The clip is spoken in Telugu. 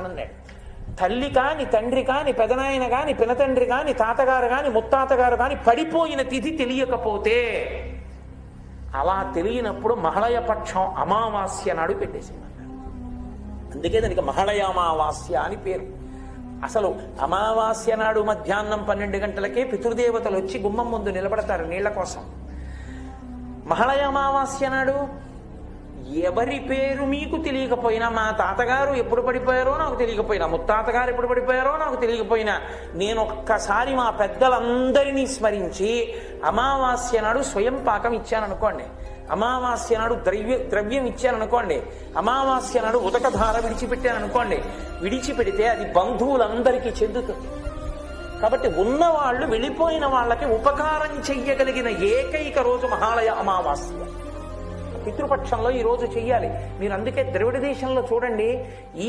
అన్నాడు. తల్లి కాని తండ్రి కాని పెదనాయన కాని పినతండ్రి కాని తాతగారు కాని ముత్తాతగారు కాని పడిపోయిన తిథి తెలియకపోతే అలా తెలియనప్పుడు మహళయపక్షం అమావాస్య నాడు పెట్టేసేయమన్నాడు. అందుకే దానికి మహళయామావాస్య అని పేరు. అసలు అమావాస్య నాడు మధ్యాహ్నం 12 గంటలకే పితృదేవతలు వచ్చి గుమ్మం ముందు నిలబడతారు నీళ్ల కోసం. మహళయామావాస్య నాడు ఎవరి పేరు మీకు తెలియకపోయినా, మా తాతగారు ఎప్పుడు పడిపోయారో నాకు తెలియకపోయినా, ముత్తాతగారు ఎప్పుడు పడిపోయారో నాకు తెలియకపోయినా, నేను ఒక్కసారి మా పెద్దలందరినీ స్మరించి అమావాస్య నాడు స్వయం పాకం ఇచ్చాననుకోండి, అమావాస్య నాడు ద్రవ్యం ఇచ్చాననుకోండి, అమావాస్య నాడు ఉదకధార విడిచిపెట్టాననుకోండి, విడిచిపెడితే అది బంధువులందరికీ చెందుతుంది. కాబట్టి ఉన్నవాళ్ళు వెళ్ళిపోయిన వాళ్ళకి ఉపకారం చెయ్యగలిగిన ఏకైక రోజు మహాలయ అమావాస్య. పితృపక్షంలో ఈ రోజు చెయ్యాలి. మీరు అందుకే ద్రవిడ దేశంలో చూడండి, ఈ